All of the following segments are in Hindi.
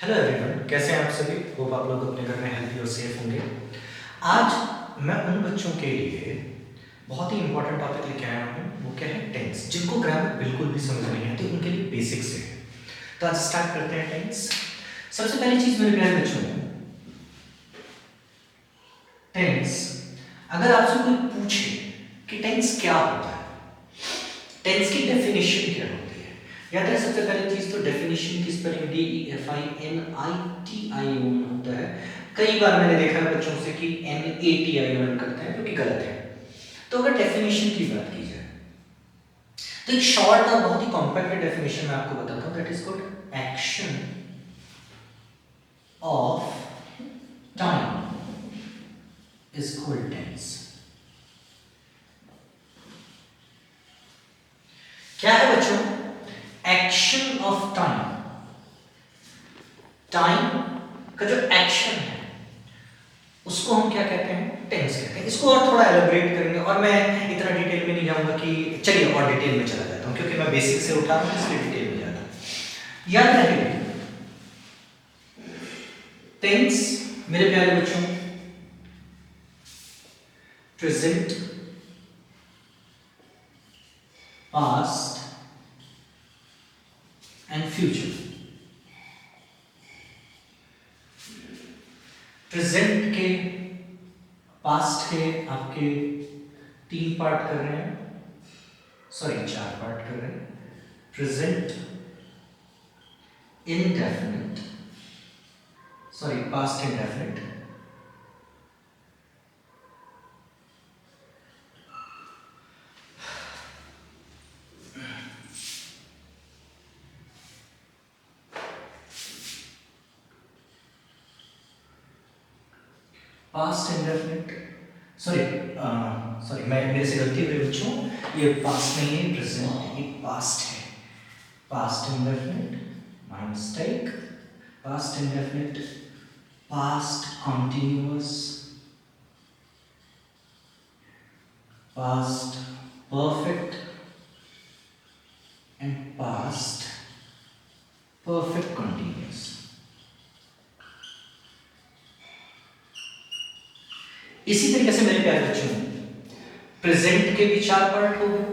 हेलो एवरीवन, कैसे हैं आप सभी। होप आप लोग अपने घर में हेल्थी और सेफ होंगे। आज मैं उन बच्चों के लिए बहुत ही इंपॉर्टेंट टॉपिक लेके आया हूँ। वो क्या है, टेंस। जिनको ग्रामर बिल्कुल भी समझ नहीं आती, उनके लिए बेसिक से है। तो आज स्टार्ट करते हैं टेंस। सबसे पहली चीज मेरे प्यारे बच्चों, टेंस। अगर आपसे कोई पूछे कि टेंस क्या होता है, टेंस की डेफिनेशन क्या होती है, याद है सबसे पहली चीज तो डेफिनेशन की स्पेलिंग DEFINITION होता है। कई बार मैंने देखा है बच्चों से कि NATION करते हैं, जो कि गलत है। तो अगर डेफिनेशन की बात की जाए तो एक शॉर्ट और बहुत ही कॉम्पैक्ट डेफिनेशन मैं आपको बताता हूं, that is called action of time is called tense. क्या है बच्चों? Action of time. टाइम का जो एक्शन है उसको हम क्या कहते हैं? टेंस कहते हैं। इसको और थोड़ा एलाबोरेट करेंगे और मैं इतना डिटेल में नहीं जाऊंगा कि चलिए और डिटेल में चला जाता हूं, क्योंकि मैं बेसिक से उठा हूं इसलिए डिटेल में जाता हूं। याद रहे टेंस मेरे प्यारे बच्चों, present, past and future. Present के, पास्ट के आपके 3 पार्ट कर रहे हैं, सॉरी 4 पार्ट कर रहे हैं। Present indefinite, sorry past indefinite, past indefinite, sorry मैं मेरे से गलती हुई बच्चों, ये पास्ट नहीं है, प्रेजेंट है, ये पास्ट है। Past indefinite, my mistake. Past indefinite, past continuous, past perfect and past perfect continuous. इसी तरीके से मेरे प्यारे बच्चों, प्रेजेंट के भी 4 पार्ट हो गए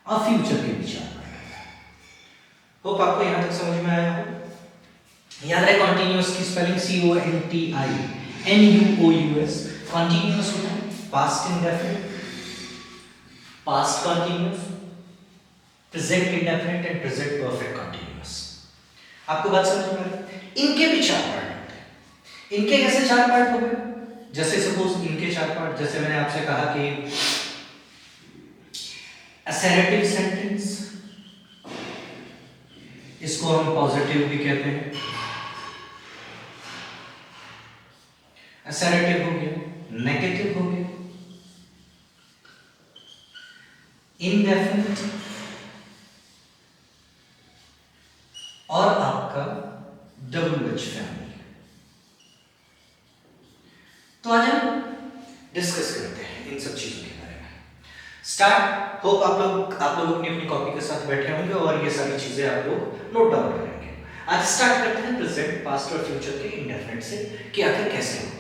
और फ्यूचर के भी 4 पार्ट हो गए। होप आपको यहां तक समझ में आया हो। याद रहे कॉन्टिन्यूअस की स्पेलिंग CONTINUOUS। कॉन्टिन्यूअस होता है past indefinite, past continuous, present indefinite and present perfect continuous. आपको बात समझ में आई? इनके भी 4 पार्ट होते हैं। इनके कैसे 4 पार्ट हो गए? जैसे सपोज इनके 4 पार्ट, जैसे मैंने आपसे कहा कि असर्टिव सेंटेंस, इसको हम पॉजिटिव भी कहते हैं। असर्टिव हो गया, नेगेटिव हो गया, इंडेफिनिट और आपका WH फैमिली। तो आज हम डिस्कस करते हैं इन सब चीजों के बारे में। स्टार्ट। होप आप लोग अपनी अपनी कॉपी के साथ बैठे होंगे और ये सारी चीजें आप लोग नोट डाउन करेंगे। आज स्टार्ट करते हैं प्रेजेंट, पास्ट और फ्यूचर के इंडेफिनिट से कि आखिर कैसे होता है।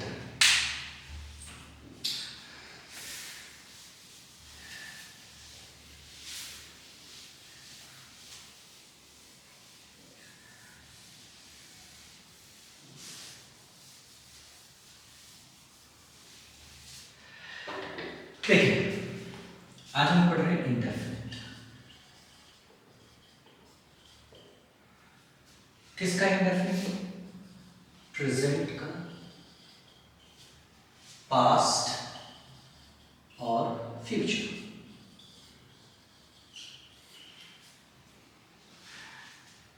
देखिए, आज हम पढ़ रहे हैं इंडेफिनिट। किसका इंडेफिनिट? प्रेजेंट का, पास्ट और future.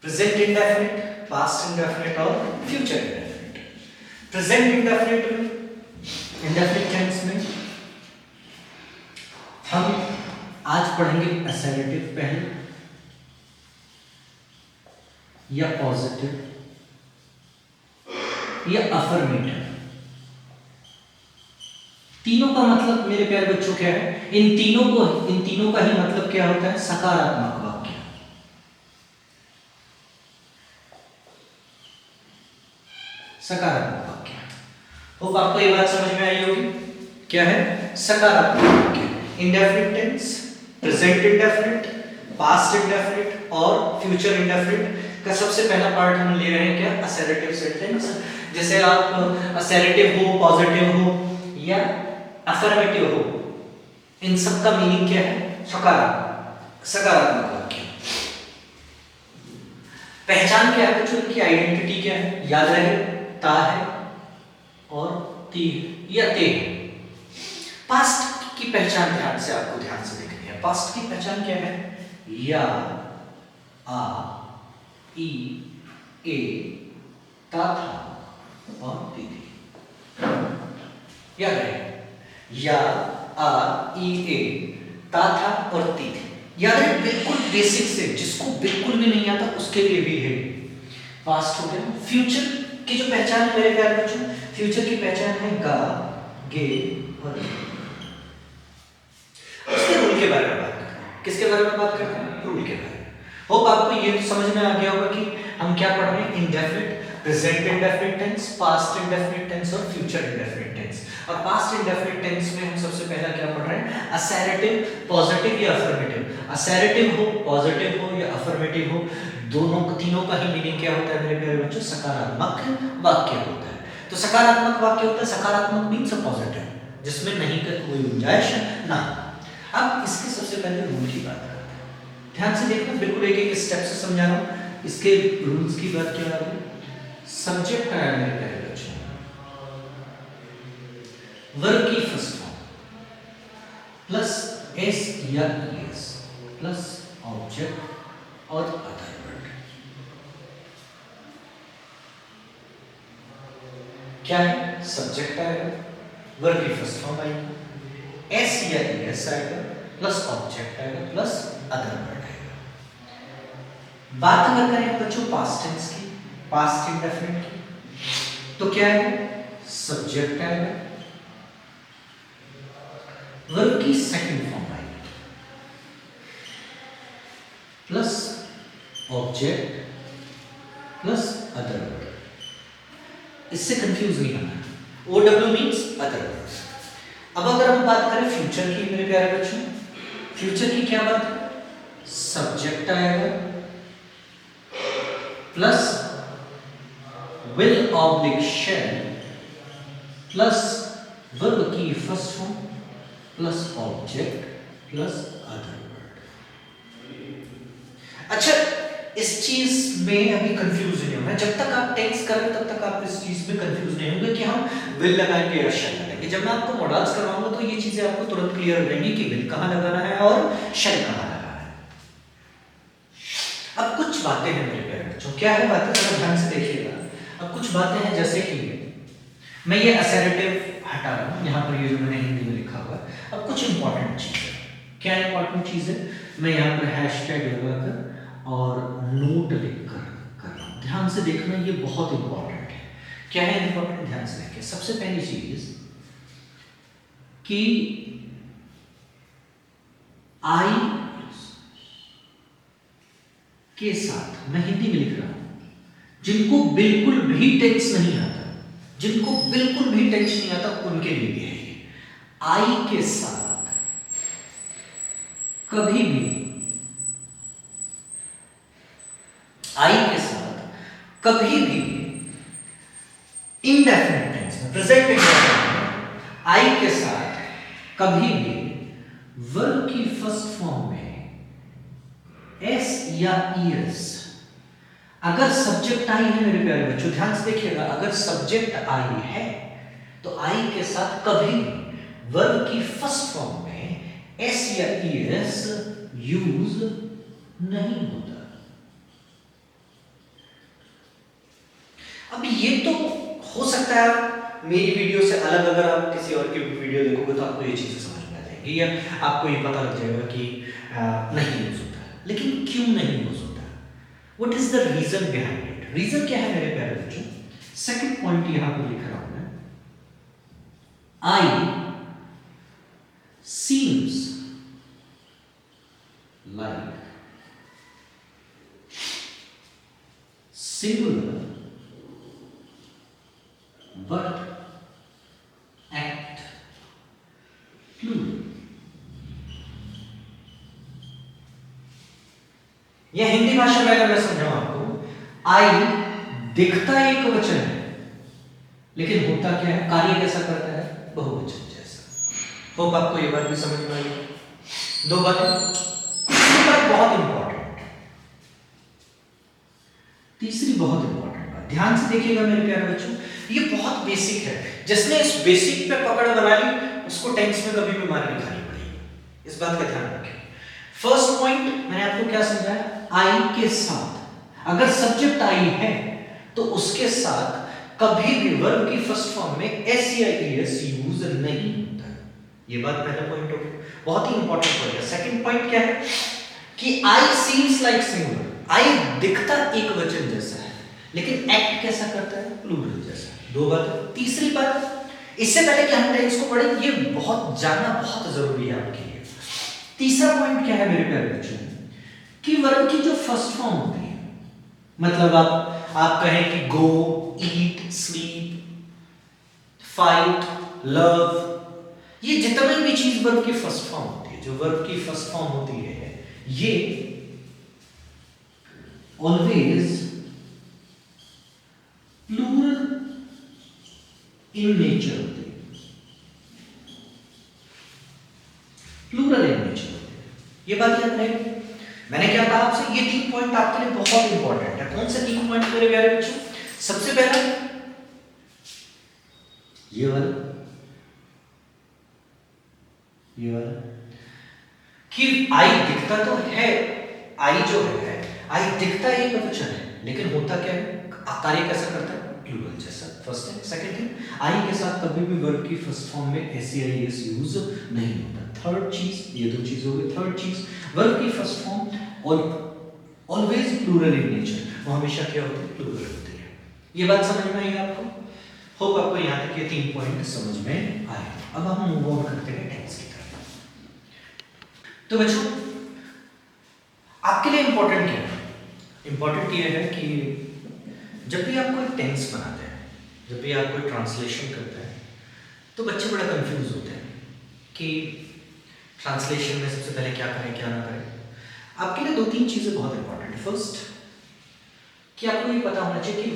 Present indefinite, past indefinite और फ्यूचर इंडेफिनिट। प्रेजेंट इंडेफिनिट में, इंडेफिनिट टेंस में हम आज पढ़ेंगे असर्टिव पहले या पॉजिटिव या अफर्मेटिव। तीनों का मतलब मेरे प्यारे बच्चों क्या है? इन तीनों का ही मतलब क्या होता है? सकारात्मक वाक्य। सकारात्मक वाक्य। होप आपको ये बात समझ में आई होगी। क्या है सकारात्मक वाक्य? Indefinite tense, present indefinite, past indefinite और फ्यूचर इंडेफिनिट का सबसे पहला पार्ट हम ले रहे हैं क्या? Assertive sentence. जैसे आप असर्टिव हो, पॉजिटिव हो या अफर्मेटिव हो, इन सब का मीनिंग क्या है? सकारात्मक वाक्य। पहचान क्या है बच्चों? इनकी आइडेंटिटी क्या है? याद रहे, ता है और ती या ते। पास्ट की पहचान ध्यान से देखनी है। पास्ट की पहचान क्या है? या, आ, ई, ए, ता था और ती थी। याद रहे, या, आ, ई, ए, ता था और ती थी। याद रहे, बिल्कुल बेसिक से, जिसको बिल्कुल भी नहीं आता उसके लिए भी है। पास्ट हो गया। फ्यूचर की जो पहचान है मेरे प्यारे बच्चों, फ्यूचर की पहचान है गा, गे और गे। उसके रूल के बारे में बात करते हैं। किसके बारे में बात करते हैं? रूल के बारे में। होप आपको ये समझ में आ गया होगा कि हम क्या पढ़ रहे हैं? Indefinite, present indefinite tense, past indefinite tense और फ्यूचर इंडेफिनिट टेंस। और पास्ट इंडेफिनिट टेंस में हम सबसे पहला क्या पढ़ रहे हैं? असर्टिव, पॉजिटिव या अफर्मेटिव। असर्टिव हो, पॉजिटिव हो या अफर्मेटिव हो, दोनों तीनों का ही मीनिंग क्या होता है मेरे प्यारे बच्चों? सकारात्मक वाक्य होता है। तो सकारात्मक वाक्य होता है, सकारात्मक मीन्स पॉजिटिव, जिसमें नहीं का कोई गुंजाइश ना। अब इसके सबसे पहले रूल की बात करते हैं। ध्यान से देखना, बिल्कुल एक एक स्टेप से समझा रहा हूं। इसके रूल्स की बात क्या है? सब्जेक्ट आया मेरे प्यारे बच्चों, वर्ब की फर्स्ट फॉर्म प्लस एस या ईएस प्लस ऑब्जेक्ट और अदर वर्ड। क्या है? सब्जेक्ट आएगा, वर्ब की फर्स्ट फॉर्म आएगी, एस या ईएस आएगा प्लस ऑब्जेक्ट आएगा प्लस अदर वर्ड आएगा। बात अगर करें बच्चों पास्ट टेंस की, पास्ट इंडेफिनिट की, तो क्या है? सब्जेक्ट आएगा, वर्ब की सेकंड फॉर्म आएगी plus object plus other word. इससे कंफ्यूज नहीं होना। OW means other words. अब अगर हम बात करें फ्यूचर की मेरे प्यारे बच्चों, फ्यूचर की क्या बात है? सब्जेक्ट आएगा plus will oblique shall plus verb की first form plus object plus other word. अच्छा, इस चीज में अभी कंफ्यूज नहीं होना। जब तक आप टेंस कर रहे तब तक आप इस चीज में कंफ्यूज नहीं होंगे कि हम विल लगाएंगे या शैल लगाएंगे। जब मैं आपको मॉडल्स करवाऊंगा तो ये चीजें आपको तुरंत क्लियर हो जाएंगी कि विल कहां लगाना है और शैल कहां लगाना है। अब कुछ बातें हैं मेरे प्यारे बच्चों। क्या है बातें? जरा ध्यान से देखिएगा। अब कुछ बातें हैं जैसे कि मैं ये असर्टिव हटा रहा हूं, यहां पर ये जो मैंने हिंदी में लिखा हुआ है। अब कुछ इंपॉर्टेंट चीज है। क्या इंपॉर्टेंट चीज है? मैं यहां पर हैशटैग लगाकर और नोट लिखकर कर रहा हूं। ध्यान से देखना, ये बहुत इंपॉर्टेंट है। क्या है इंपॉर्टेंट? ध्यान से देखिए। सबसे पहली चीज कि आई के साथ, मैं हिंदी में लिख रहा हूं, जिनको बिल्कुल भी टेंस नहीं आता, जिनको बिल्कुल भी टेंस नहीं आता उनके लिए भी है ये। आई के साथ कभी भी, आई के साथ कभी भी इंडेफिनिट टेंस में, प्रेजेंट इंडेफिनिट में आई के साथ कभी भी वर्ब की फर्स्ट फॉर्म में एस या ईएस, अगर सब्जेक्ट आई है मेरे प्यारे बच्चों, ध्यान से देखिएगा, अगर सब्जेक्ट आई है तो आई के साथ कभी वर्ब की फर्स्ट फॉर्म में एस या ईएस यूज नहीं होता। अब ये तो हो सकता है मेरी वीडियो से अलग, अगर आप किसी और की वीडियो देखोगे तो आपको ये चीजें समझ में आ जाएगी या आपको ये पता लग जाएगा कि नहीं यूज होता। लेकिन क्यों नहीं यूज होता? What is the reason behind it? Reason क्या है मेरे प्यारे बच्चों? सेकंड पॉइंट यहां पर लिख रहा हूं मैं, I seems like singular but act plural. यह हिंदी भाषा में अगर मैं समझाऊं आपको, आई दिखता एक वचन है लेकिन होता क्या है, कार्य कैसा करता है, बहुवचन जैसा। होप आपको ये बात भी समझ में आई। दो बातें, तीसरी बात बहुत इंपॉर्टेंट, तीसरी बहुत इंपॉर्टेंट बात, ध्यान से देखिएगा मेरे प्यारे बच्चों, ये बहुत बेसिक है। जिसने इस बेसिक पे पकड़ बना ली उसको टेंस में कभी भी मार नहीं खानी पड़ेगी, इस बात का ध्यान रखें। फर्स्ट पॉइंट मैंने आपको क्या समझाया, आई के साथ अगर सब्जेक्ट आई है तो उसके साथ कभी भी वर्ब की फर्स्ट फॉर्म में एस या ईएस यूज नहीं होता है। ये बात पहला पॉइंट हो गया, बहुत ही इंपॉर्टेंट पॉइंट है। सेकंड पॉइंट क्या है कि आई सीम्स लाइक सिंगुलर, आई दिखता एक वचन जैसा है लेकिन एक्ट कैसा करता है, प्लूरल जैसा। दो बात। तीसरी बात, इससे पहले कि हम टेंस को पढ़ें, ये बहुत जानना बहुत जरूरी है आपके लिए। तीसरा पॉइंट क्या है मेरे प्यारे बच्चों, कि वर्ब की जो फर्स्ट फॉर्म होती है, मतलब आप कहें कि गो, ईट, स्लीप, फाइट, लव, ये जितने भी चीज वर्ब की फर्स्ट फॉर्म होती है, जो वर्ब की फर्स्ट फॉर्म होती है, ये ऑलवेज प्लूरल इन नेचर होती है, प्लूरल इन नेचर होती है। ये बात याद रहे। मैंने क्या कहा आपसे, ये 3 पॉइंट आपके लिए बहुत इंपॉर्टेंट है। कौन से 3 पॉइंट मेरे प्यारे बच्चों? सबसे पहला ये वाला कि आई दिखता तो है, आई जो है, आई दिखता एक वचन है लेकिन होता क्या है, कार्य कैसा करता है, प्लूरल जैसा। First thing. सेकंड थिंग, आई के साथ कभी भी वर्ब की फर्स्ट फॉर्म में एस या एस यूज नहीं होता। थर्ड चीज, ये 2 चीज हो गई। थर्ड चीज, वर्ब की first form always plural in nature, वो हमेशा क्या होती है, प्लूरल होती है। ये बात समझ में आई आपको? होप आपको यहाँ तक ये 3 पॉइंट समझ में आए। अब हम मूव ऑन करते हैं टेंस की तरफ। तो बच्चों आपके लिए इंपॉर्टेंट क्या है? इंपॉर्टेंट ये है कि जब भी आप कोई टेंस बनाते हैं, जब भी आप कोई ट्रांसलेशन करते हैं, तो बच्चे बड़ा कंफ्यूज होते हैं कि ट्रांसलेशन में सबसे पहले क्या करें क्या ना करें। आपके लिए 2-3 चीजें बहुत इंपॉर्टेंट है। फर्स्ट, कि आपको ये पता होना चाहिए कि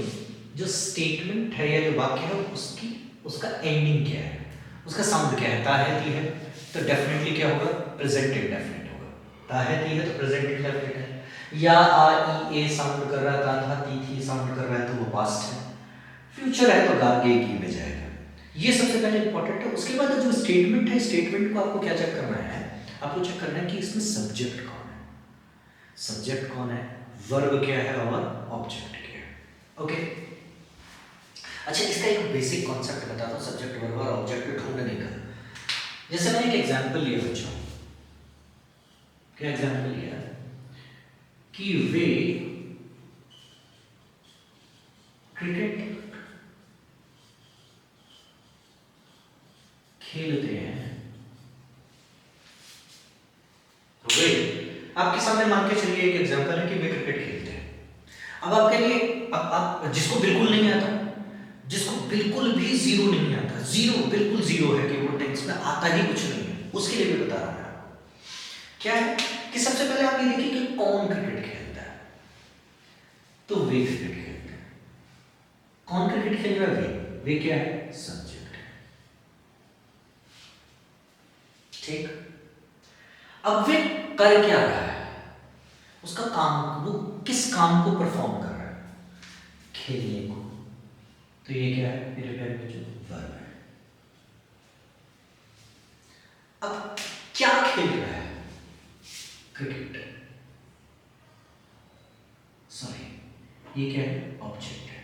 जो स्टेटमेंट है या जो वाक्य है उसका एंडिंग क्या है, उसका साउंड क्या है। ता है, ती है, तो डेफिनेटली क्या होगा, प्रेजेंट इंडेफिनिट होगा। ता है, ती है तो प्रेजेंट इंडेफिनिट है। या आ, ई, ए साउंड कर रहा है, ता, था, ती, थी साउंड कर रहा है तो वो पास्ट है। फ्यूचर है तो गा, गे, गी में जाएगा। ये सबसे पहले इंपॉर्टेंट है। उसके बाद जो स्टेटमेंट है, स्टेटमेंट को आपको क्या चेक करना है, आपको चेक करना है कि इसमें सब्जेक्ट कौन है, सब्जेक्ट कौन है, वर्ब क्या है और ऑब्जेक्ट क्या है। ओके, अच्छा, इसका एक बेसिक कॉन्सेप्ट बताता हूँ सब्जेक्ट, वर्ब और ऑब्जेक्ट ढूंढने का। जैसे मैंने एक एग्जांपल लिया बच्चों, क्या एग्जांपल लिया कि वे क्रिकेट खेलते हैं। तो वे आपके सामने मान के चलिए एक एग्जांपल है कि वे क्रिकेट खेलते हैं। अब आपके लिए, अब आप जिसको बिल्कुल नहीं आता, जिसको बिल्कुल भी जीरो नहीं आता, जीरो, बिल्कुल जीरो है कि वो टेंस में आता ही कुछ नहीं है, उसके लिए भी बता रहा हूं मैं आपको। क्या है कि सबसे पहले आप ये देखिए कि कौन क्रिकेट खेलता है, तो वे क्रिकेट खेलते हैं। कौन क्रिकेट खेल रहा है, वे क्या है, सब्जेक्ट है। ठीक, अब वे कर क्या रहा है, उसका काम, वो किस काम को परफॉर्म कर रहा है, खेलने को, तो ये क्या है मेरे प्यारे बच्चों, वर्ब है। अब क्या खेल रहा है, क्रिकेट, सॉरी, ये क्या है, ऑब्जेक्ट है।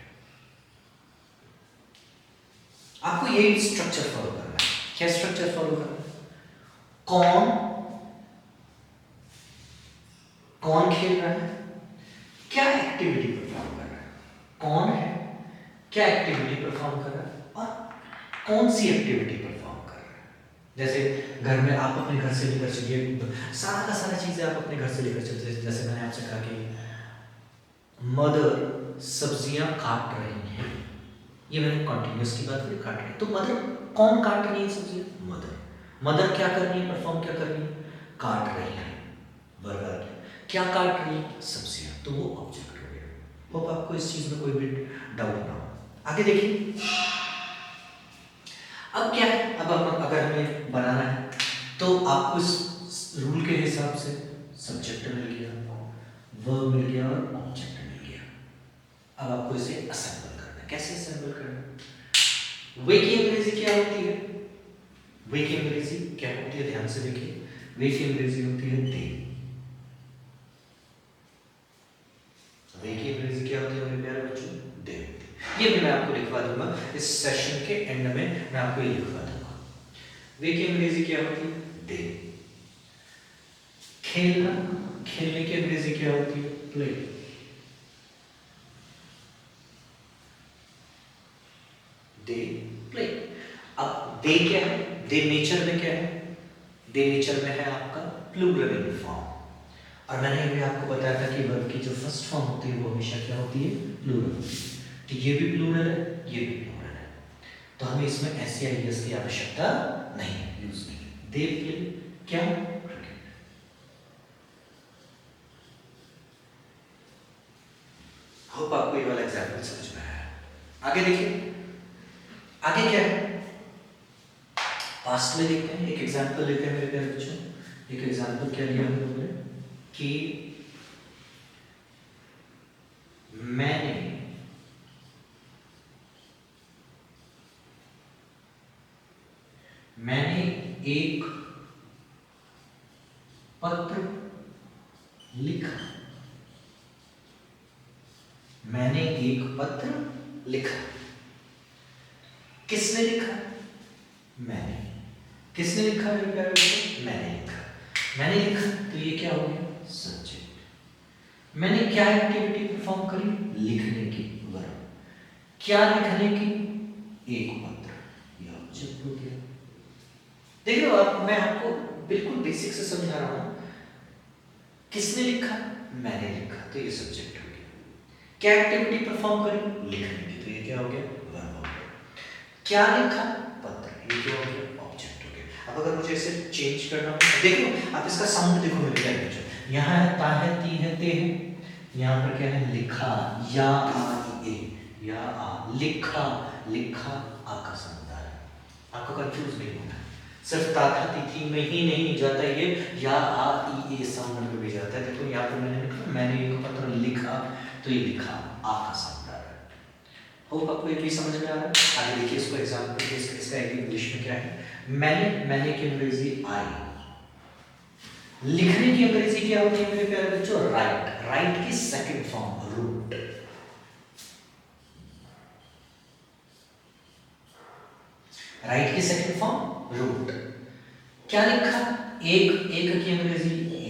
आपको ये स्ट्रक्चर फॉलो करना है। क्या स्ट्रक्चर फॉलो करना है, कौन खेल रहा है, क्या एक्टिविटी परफॉर्म कर रहा है, कौन है, क्या एक्टिविटी परफॉर्म कर रहा है और कौन सी एक्टिविटी परफॉर्म कर रहा है। जैसे घर में आप अपने घर से लेकर चलिए, सारा का सारा चीजें आप अपने घर से लेकर चलते, जैसे मैंने आपसे कहा कि मदर सब्जियां काट रही हैं, ये मैंने कॉन्टिन्यूस की बात करी, काट रही है। तो मदर कौन काट रही है सब्जी? मदर। मदर क्या कर रही है, परफॉर्म क्या कर रही है? काट रही है। वर्ब क्या काट रही है? सब्जियां। तो वो ऑब्जेक्ट हो गया। होप आपको इस चीज में कोई भी डाउट ना हो। आगे देखिए, अब क्या है, अब अगर हमें बनाना है तो आपको इस रूल के हिसाब से सब्जेक्ट मिल गया, वर्ब मिल गया और ऑब्जेक्ट मिल गया। अब आपको इसे असेंबल करना है। कैसे असेंबल करना है? वे की अंग्रेजी क्या होती है? वे की अंग्रेजी क्या होती है? ध्यान से देखिए, वे की अंग्रेजी होती है दे। वे की अंग्रेजी क्या होती है मेरे प्यारे बच्चों? दे होती है। ये भी मैं आपको लिखवा दूंगा इस सेशन के एंड में, मैं आपको ये लिखवा दूंगा। वे की अंग्रेजी क्या होती है? दे। खेलना, खेलने की अंग्रेजी क्या होती है? प्ले। They play. अब दे क्या है? दे नेचर में क्या है? दे नेचर में है आपका प्लूरल इन फॉर्म। और मैंने भी आपको बताया था कि वर्ब की जो फर्स्ट फॉर्म होती है वो हमेशा क्या होती है? प्लूरल होती है। तो ये भी प्लूरल है, ये भी प्लूरल है, तो हमें इसमें एस या एस की आवश्यकता नहीं है, यूज नहीं है। दे प्ले क्या? क्रिकेट। होप आपको ये वाला एग्जाम्पल समझ में आया। आगे देखिए, आगे क्या है? पास्ट में देखते हैं, एक एग्जाम्पल लेते हैं मेरे प्यारे बच्चों। एक एग्जाम्पल क्या लिया हम लोगों ने कि मैंने एक पत्र लिखा। मैंने एक पत्र लिखा। किसने लिखा? मैंने। किसने लिखा मेरे प्यारे बच्चों? मैंने लिखा। मैंने लिखा तो ये क्या हो गया? सब्जेक्ट। मैंने क्या एक्टिविटी परफॉर्म करी? लिखने की। वर्ब। क्या लिखने की? एक पत्र। ये ऑब्जेक्ट हो गया। देख लो आप, मैं आपको बिल्कुल बेसिक से समझा रहा हूं। किसने लिखा? मैंने लिखा, तो ये सब्जेक्ट हो गया। क्या एक्टिविटी परफॉर्म करी? लिखने की, तो ये क्या हो गया? वर्ब हो गया। क्या लिखा? पत्र। ये क्या हो गया? ऑब्जेक्ट हो गया। अब अगर मुझे इसे चेंज करना हो, देखो आप इसका साउंड देखो मेरे क्या बच्चों। यहाँ है ता है, ती है, ते है। यहाँ पर क्या है? लिखा। या आ ए, या आ। लिखा, लिखा आ का समुदाय। आपको कंफ्यूज नहीं होना, सिर्फ ता था तिथि में ही नहीं जाता ये, या आ ई ए साउंड में भी जाता है। देखो यहाँ पर मैंने लिखा, मैंने एक पत्र लिखा, तो ये लिखा आ का साउंड आ रहा है। होप आपको ये भी समझ में आ रहा है। आगे देखिए इसको एग्जांपल, इसका एक इंग्लिश में क्या है? मैंने की अंग्रेजी आई। लिखने की अंग्रेजी क्या होती है मेरे प्यारे बच्चों? राइट। राइट की सेकंड फॉर्म रूट। राइट की सेकंड फॉर्म रूट। क्या लिखा? एक। एक की अंग्रेजी ए।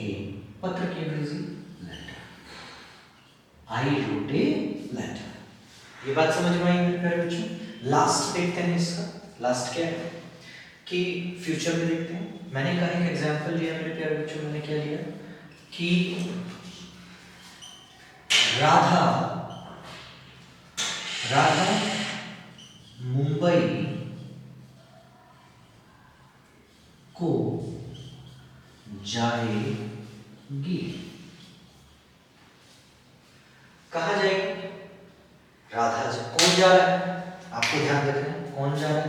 पत्र की अंग्रेजी letter. I wrote a letter. ये बात समझ में आई मेरे प्यारे बच्चों? लास्ट देखते हैं इसका। लास्ट क्या है कि फ्यूचर में देखते हैं। मैंने कहा एक एग्जांपल लिया मेरे प्यारे बच्चों, मैंने क्या लिया कि राधा मुंबई को जाएगी। कहाँ जाएगी? राधा। कौन जा रहा है? आपको ध्यान रखना है, कौन जा रहा है?